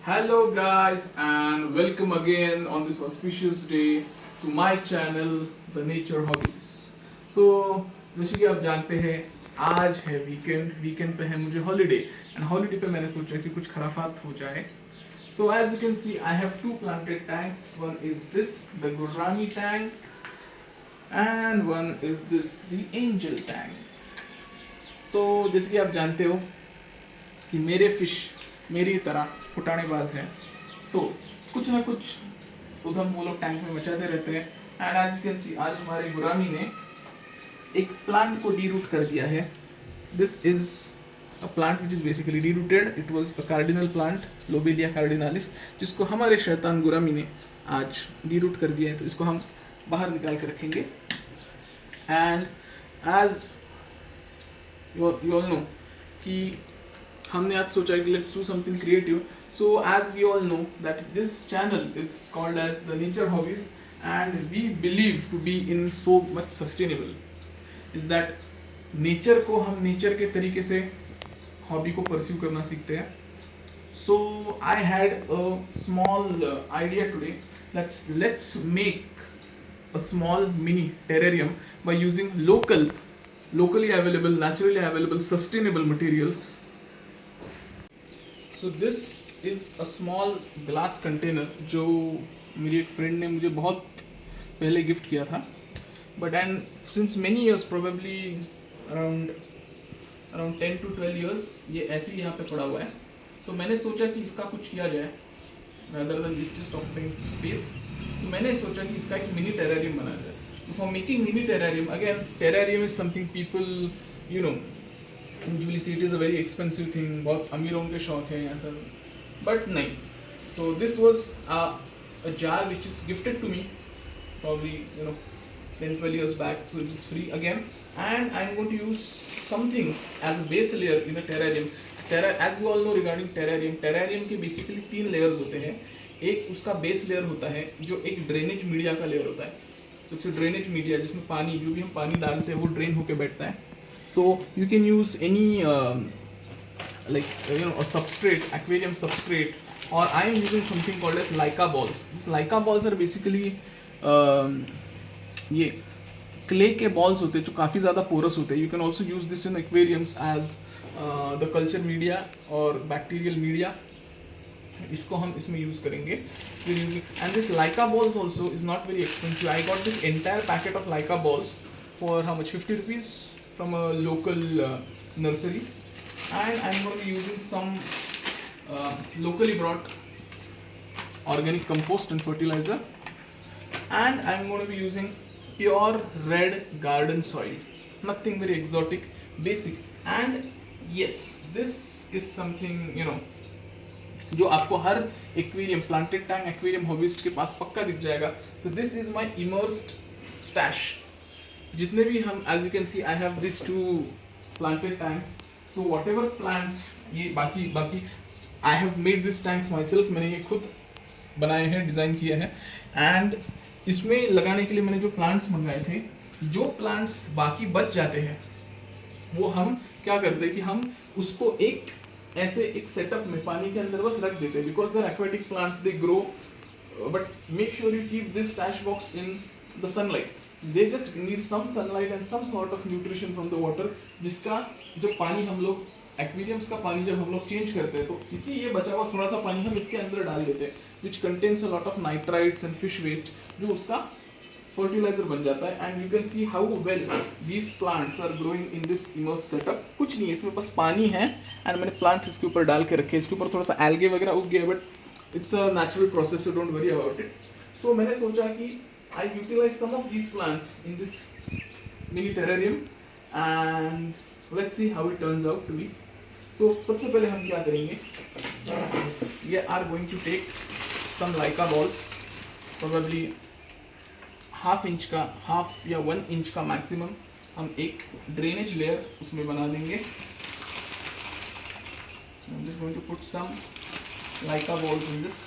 Hello, guys, and welcome again on this auspicious day to my channel, The Nature Hobbies. So, जैसे कि आप जानते हैं, आज है वीकेंड पे है मुझे हॉलीडे, एंड हॉलीडे पे मैंने सोचा कि कुछ खराफात हो जाए. So, as you can see, I have two planted tanks. One is this, the Gurrani tank, and one is this, the Angel tank. तो जैसे कि आप जानते हो कि मेरे फिश मेरी तरह फुटानेबाज हैं, तो कुछ ना कुछ उधम वो लोग टैंक में मचाते रहते हैं. And as you can see, आज हमारे गुरामी ने एक प्लांट को डीरूट कर दिया है. This is a plant which is basically derooted. It was a cardinal plant, Lobelia cardinalis, जिसको हमारे शैतान गुरामी ने आज डीरूट कर दिया है. तो इसको हम बाहर निकाल कर रखेंगे. And as you all know कि हमने आज सोचा कि let's do something creative. So as we all know that this channel is called as the nature hobbies, and we believe to be in so much sustainable is that nature को हम nature के तरीके से hobby को pursue करना सीखते हैं. So I had a small idea today that let's make a small mini terrarium by using locally available, naturally available, sustainable materials. So this is a small glass container जो मेरी एक friend ने मुझे बहुत पहले गिफ्ट किया था. But and since many years, probably around 10 to 12 years, ये ऐसे ही यहाँ पे पड़ा हुआ है. तो मैंने सोचा कि इसका कुछ किया जाए rather than this just occupying space. So मैंने सोचा कि इसका एक मिनी टेरारियम बना जाए. So for making mini terrarium, again terrarium is something people you know usually see it is a very expensive thing. बहुत अमीरों के शौक है यहाँ सब, but नहीं. So this was a jar which is gifted to me probably 10-12 years back. So it is free again, and I'm going to use something as a base layer in a terrarium. As we all know regarding terrarium के basically 3 layers होते हैं. एक उसका base layer होता है जो एक drainage media का लेयर होता है. सो इट्स ड्रेनेज मीडिया जिसमें पानी, जो भी हम पानी डालते हैं वो ड्रेन होकर बैठता है. So you can use any like substrate, aquarium substrate, or I am using something called as Leica balls. These Leica balls are basically ये क्ले के बॉल्स होते हैं जो काफ़ी ज़्यादा पोरस होते हैं. You can also use this in aquariums as the culture media और बैक्टीरियल मीडिया. इसको हम इसमें यूज़ करेंगे. And this leca balls also is not very expensive. I got this entire packet of leca balls for how much, 50 rupees from a local nursery. And I'm going to be using some locally brought organic compost and fertilizer. And I'm going to be using pure red garden soil. Nothing very exotic, basic. And yes, this is something जो आपको हर aquarium, planted tank aquarium hobbyist के पास पक्का दिख जाएगा. So this is my emersed stash. जितने भी हम, as you can see, I have this 2 planted tanks. So whatever plants, ये बाकी I have made this tanks myself. मैंने ये खुद बनाए हैं, डिज़ाइन किया है. एंड इसमें लगाने के लिए मैंने जो प्लांट्स मंगाए थे, जो प्लांट्स बाकी बच जाते हैं वो हम क्या करते हैं कि हम उसको ऐसे एक सेटअप में पानी के अंदर बस रख देते हैं. Because their aquatic plants they grow, but make sure you keep this stash box in the sunlight. They just need some sunlight and some sort of nutrition from the water. जिसका जो पानी हम लोग, एक्वेरियम्स का पानी जब हम लोग चेंज करते हैं, तो इसी ये बचा हुआ थोड़ा सा पानी हम इसके अंदर डाल देते हैं, which contains a lot of nitrites and fish waste, जो उसका फर्टिलाइजर बन जाता है. And you can see how well these plants are growing in this immerse setup. कुछ नहीं है इसमें, बस पानी है. एंड मैंने प्लांट्स इसके ऊपर डाल के रखे. इसके ऊपर थोड़ा सा एल्गे वगैरह उग गया, but it's a natural process, so don't worry about it. So मैंने सोचा कि I utilize some of these plants in this mini terrarium, and let's see how it turns out to be. So सबसे पहले हम क्या करेंगे, we are going to take some leca balls, probably half या 1 inch का maximum. हम एक drainage layer उसमें बना देंगे. I'm just going to put some Leica balls in this.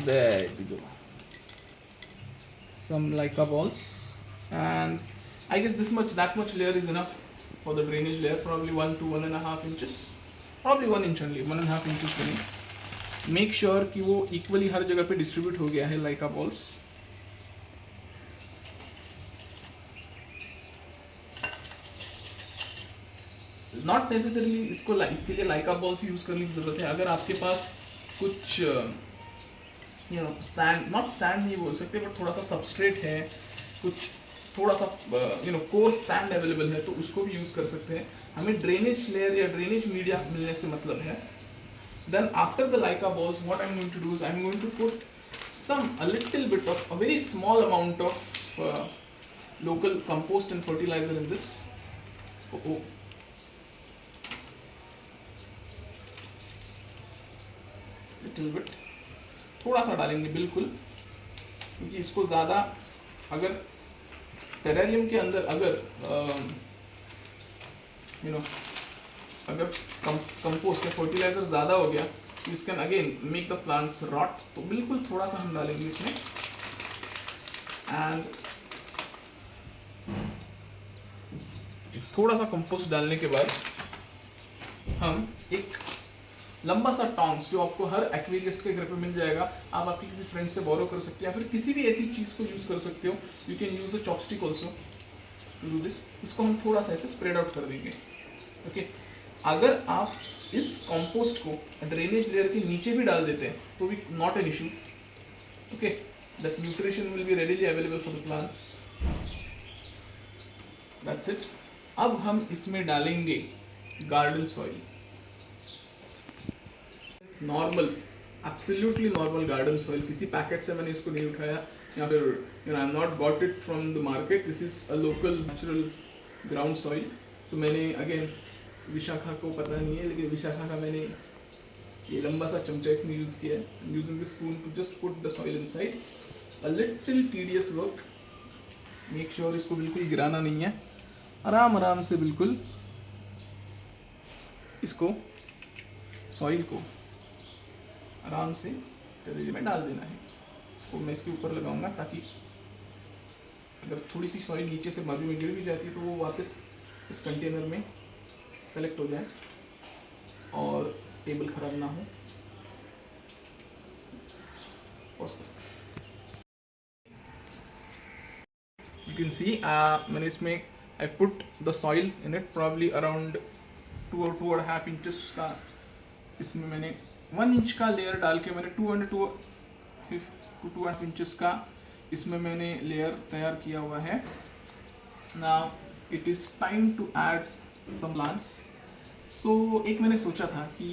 There we go. Some Leica balls, and I guess that much layer is enough. for the drainage layer, probably 1 to 1.5 inches, probably 1 inch only, 1.5 inches करें. Make sure कि वो equally हर जगह पे distribute हो गया है लाइका balls. Not necessarily इसके लिए लाइका बॉल्स यूज करने की जरूरत है. अगर आपके पास कुछ सैंड, नॉट सैंड नहीं बोल सकते, बट थोड़ा सा सबस्ट्रेट है, कुछ थोड़ा सा कोर्स सैंड अवेलेबल है, तो उसको भी यूज कर सकते हैं. हमें ड्रेनेज लेयर या ड्रेनेज मीडिया मिलने से मतलब है. Then after the leca balls what I am going to do is I am going to put a little bit of a very small amount of local compost and fertilizer in this. Little bit, थोड़ा सा डालेंगे बिल्कुल, क्योंकि इसको ज़्यादा अगर terrarium के अंदर अगर अगर कंपोस्ट या फर्टिलाइजर ज़्यादा हो गया तो this can again make the plants rot. तो बिल्कुल थोड़ा सा हम डालेंगे इसमें. एंड थोड़ा सा कंपोस्ट डालने के बाद हम एक लंबा सा टॉन्ग्स जो आपको हर एक्वेरियस्ट के घर पे मिल जाएगा, आप आपके किसी फ्रेंड से बोरो कर सकते हैं, या फिर किसी भी ऐसी चीज़ को यूज़ कर सकते हो. You can use a chopstick also to do this. इसको हम थोड़ा सा ऐसे स्प्रेड आउट कर देंगे. ओके, अगर आप इस कंपोस्ट को ड्रेनेज लेयर के नीचे भी डाल देते हैं तो भी not an issue. Okay, that nutrition will be readily available for the plants. That's it. अब हम इसमें डालेंगे garden soil. Normal, absolutely normal garden soil. किसी पैकेट से मैंने इसको नहीं उठाया, या फिर I am not got it from the market. This is a local natural ground soil. So मैंने अगेन विशाखा को पता नहीं है, लेकिन विशाखा का मैंने ये लंबा सा चमचा इसमें यूज़ किया है. Using the spoon to just put the soil inside. A little tedious work. Make sure इसको बिल्कुल गिराना नहीं है. आराम आराम से बिल्कुल इसको सॉइल को आराम से टेरेरियम में डाल देना है. इसको मैं इसके ऊपर लगाऊंगा ताकि अगर थोड़ी सी सॉइल नीचे से बाजू में गिर भी जाती है तो वो वापस इस कंटेनर में कलेक्ट हो जाए और टेबल खराब ना हो. यू कैन सी मैंने इसमें I put the soil in it probably around 2 और 2.5 इंचेस का. इसमें मैंने 1 इंच का लेयर डाल के मैंने 2 to 2.5 इंचेस का इसमें मैंने लेयर तैयार किया हुआ है. Now it is time to add some plants. So एक मैंने सोचा था कि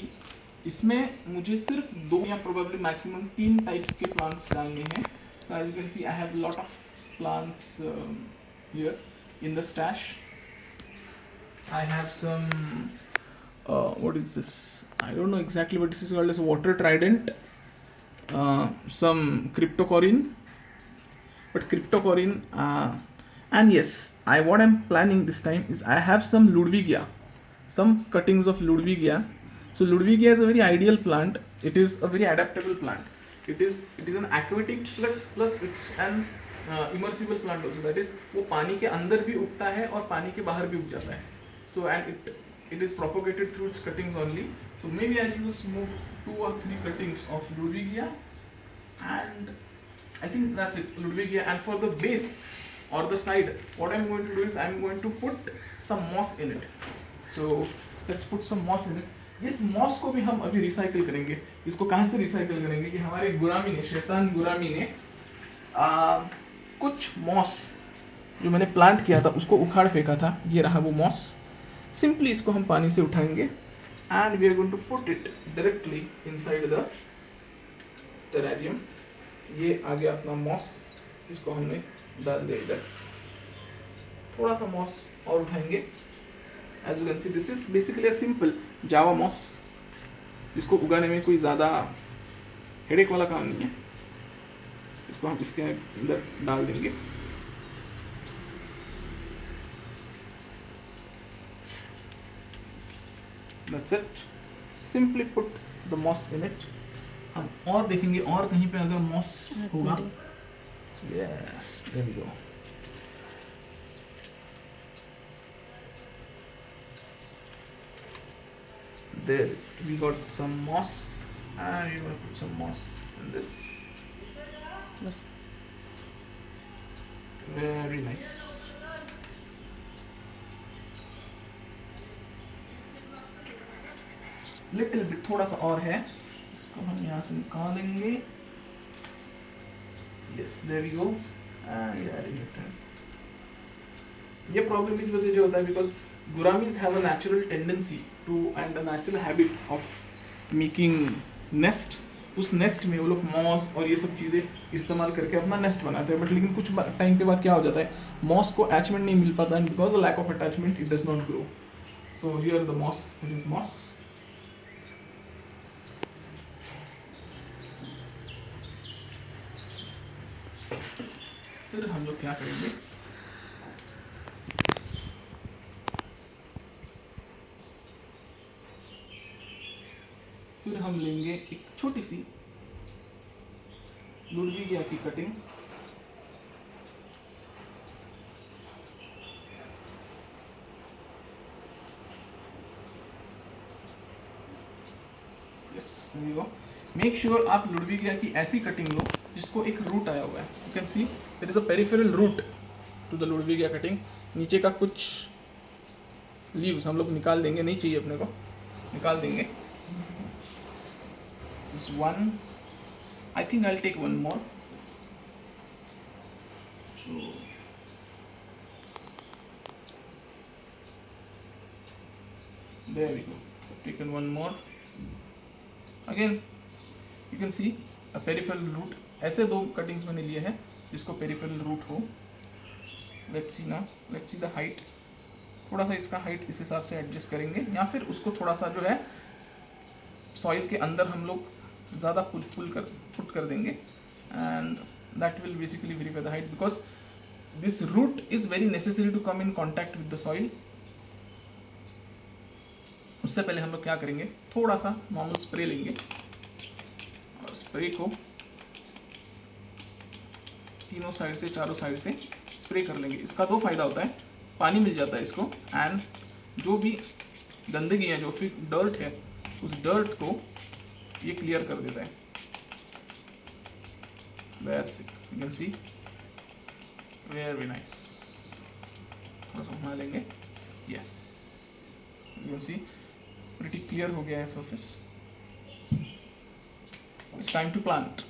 इसमें मुझे सिर्फ 2 या प्रोबेबली मैक्सिमम 3 टाइप्स के प्लांट्स डालने हैं. So as you can see I have lot of plants here in the stash. I have some what is this? I don't know exactly what this is called as water trident, some cryptocorin, but cryptocorin, and yes, what I'm planning this time is I have some Ludwigia, some cuttings of Ludwigia. So Ludwigia is a very ideal plant. It is a very adaptable plant. It is an aquatic plant plus it's an immersible plant also. That is, वो पानी के अंदर भी उगता है और पानी के बाहर भी उग जाता है. So and it is propagated through its cuttings only. So maybe I'll use 2 or 3 cuttings of Ludwigia, and I think that's it, Ludwigia. And for the base or the side, what I'm going to do is I'm going to put some moss in it. So let's put some moss in it. इस moss को भी हम अभी recycle करेंगे. इसको कहाँ से recycle करेंगे कि हमारे गुरामी ने, शैतान गुरामी ने कुछ moss जो मैंने प्लांट किया था उसको उखाड़ फेंका था. ये रहा वो moss. सिंपली इसको हम पानी से उठाएंगे and we are going to put it directly inside the terrarium. ये आ गया अपना मॉस. इसको हमने डाल दिया इधर. थोड़ा सा मॉस और उठाएंगे. As you can see this is basically a simple Java moss. इसको उगाने में कोई ज़्यादा हेडेक वाला काम नहीं है. इसको हम इसके अंदर डाल देंगे. That's it. Simply put the moss in it. हम और देखेंगे और कहीं पे अगर moss होगा. Yes, there we go. there we got some moss and we're gonna put some moss in this. बस Very nice. लिटिल बिट थोड़ा सा और है, इसको हम यहाँ से निकालेंगे. Yes there we go and we are in. ये प्रॉब्लम इस वजह से होता है because gouramis have a natural tendency to and a natural habit of making nest. उस नेस्ट में वो लोग मॉस और ये सब चीज़ें इस्तेमाल करके अपना नेस्ट बनाते हैं. बट लेकिन कुछ टाइम के बाद क्या हो जाता है, मॉस को अटैचमेंट नहीं मिल पाता and because the lack of attachment it does not grow. So here the moss, it is moss. फिर हम लोग क्या करेंगे, फिर हम लेंगे एक छोटी सी लुडविगिया की कटिंग. मेक श्योर आप लुडविगिया की ऐसी कटिंग लो जिसको एक रूट आया हुआ है. You can see there is a peripheral root to the ludwigia cutting. नीचे का कुछ लीव्स हम लोग निकाल देंगे, नहीं चाहिए अपने को, निकाल देंगे. This is one. I think I will take one more. There we go. Taken one more. Again, you can see a peripheral root. ऐसे दो कटिंग्स मैंने लिए हैं जिसको पेरिफेरल रूट हो. लेट्स सी ना, लेट्स सी द हाइट. थोड़ा सा इसका हाइट इस हिसाब से एडजस्ट करेंगे या फिर उसको थोड़ा सा जो है सॉइल के अंदर हम लोग ज़्यादा पुट कर देंगे and that will basically verify the height because this root is very necessary to come in contact with the soil. उससे पहले हम लोग क्या करेंगे, थोड़ा सा नॉर्मल स्प्रे लेंगे और स्प्रे को तीनों साइड से, चारों साइड से स्प्रे कर लेंगे. इसका दो फायदा होता है, पानी मिल जाता है इसको एंड जो भी गंदगी है, जो फिर डर्ट है, उस डर्ट को ये क्लियर कर देता है. That's it. You can see very nice. थोड़ा सा घुमा लेंगे. Yes. You can see pretty clear हो गया है surface. It's time to plant.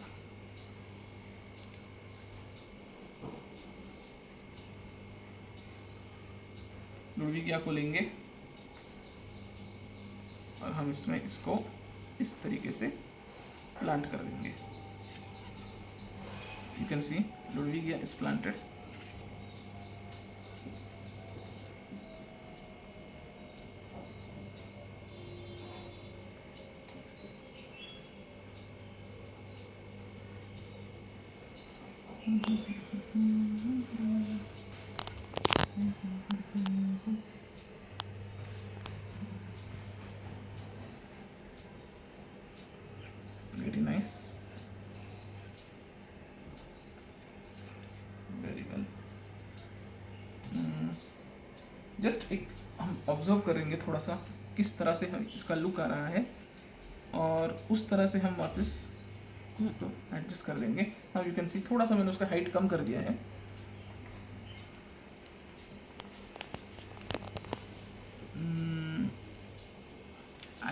Ludwigia को लेंगे और हम इसमें इसको इस तरीके से प्लांट कर देंगे. You can see Ludwigia is planted. Very nice. Very well. Just एक हम ऑब्जर्व करेंगे थोड़ा सा किस तरह से हम इसका लुक आ रहा है और उस तरह से हम वापस उसको एडजस्ट कर देंगे. नाउ यू कैन सी थोड़ा सा मैंने उसका हाइट कम कर दिया है.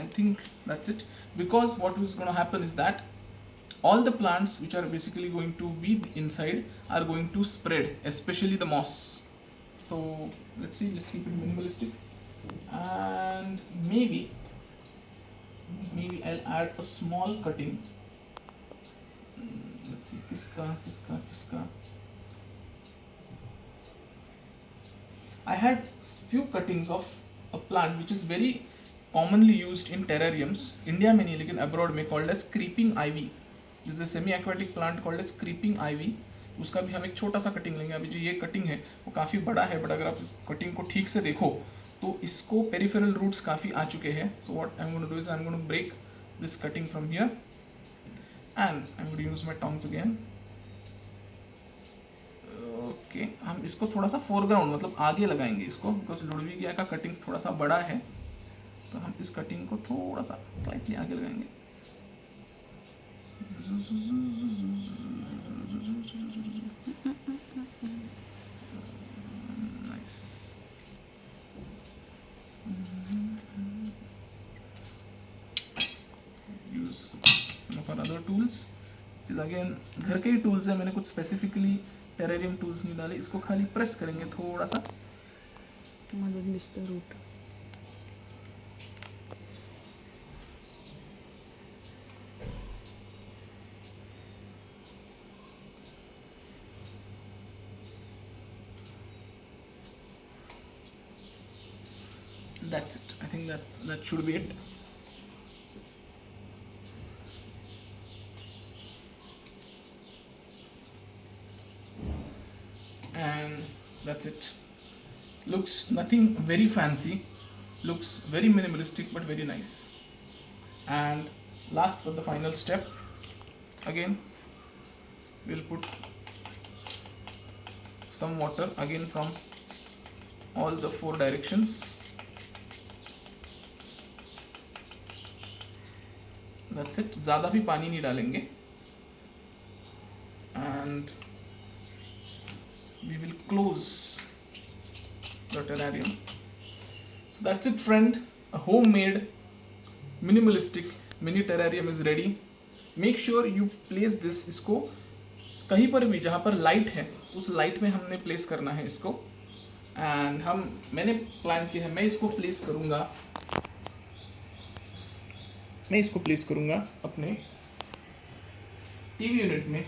I think that's it because what is going to happen is that all the plants which are basically going to be inside are going to spread, especially the moss. So let's see, let's keep it minimalistic and maybe I'll add a small cutting. Let's see, kiska. I had few cuttings of a plant which is very commonly used in terrariums. India में नहीं लेकिन abroad में, called as creeping ivy. This is a semi-aquatic plant called as creeping ivy. उसका भी हम एक छोटा सा कटिंग लेंगे. अभी जो ये कटिंग है वो काफ़ी बड़ा है, बट अगर आप इस कटिंग को ठीक से देखो तो इसको पेरिफेरल रूट्स काफ़ी आ चुके हैं. So what I am going to do is I am going to break this cutting from here and I am going to use my tongs again. Okay, हम इसको थोड़ा सा फोरग्राउंड मतलब आगे लगाएंगे इसको बिकॉज लुडविगिया का कटिंग्स थोड़ा सा बड़ा है तो हम इस कटिंग को थोड़ा सा स्लाइटली आगे लगाएंगे. Nice. Use some of our other tools. Again घर के ही टूल्स है, मैंने कुछ स्पेसिफिकली टेरेरियम टूल्स नहीं डाले. इसको खाली प्रेस करेंगे थोड़ा सा. मदद mister root. That's it. I think that should be it. And that's it. Looks nothing very fancy, looks very minimalistic but very nice. And last but the final step, again we'll put some water again from all the 4 directions. That's it. ज़्यादा भी पानी नहीं डालेंगे. And we will close the terrarium. So that's it, friend. A homemade minimalistic mini terrarium is ready. Make sure you place this. इसको कहीं पर भी जहाँ पर लाइट है उस लाइट में हमने प्लेस करना है इसको. एंड मैंने प्लान किया है, मैं इसको प्लेस करूँगा अपने टीवी यूनिट में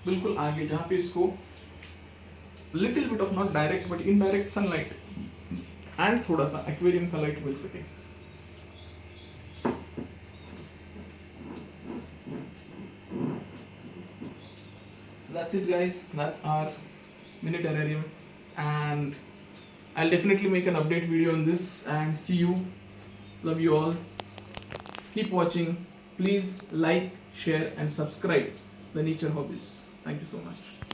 बिल्कुल आगे, जहाँ पे इसको little bit of not direct but indirect sunlight and थोड़ा सा एक्वेरियम का लाइट मिल सके. That's it, guys. That's our mini terrarium, and I'll definitely make an update video on this. And see you. Love you all. Keep watching. Please like, share, and subscribe the Nature Hobbies. Thank you so much.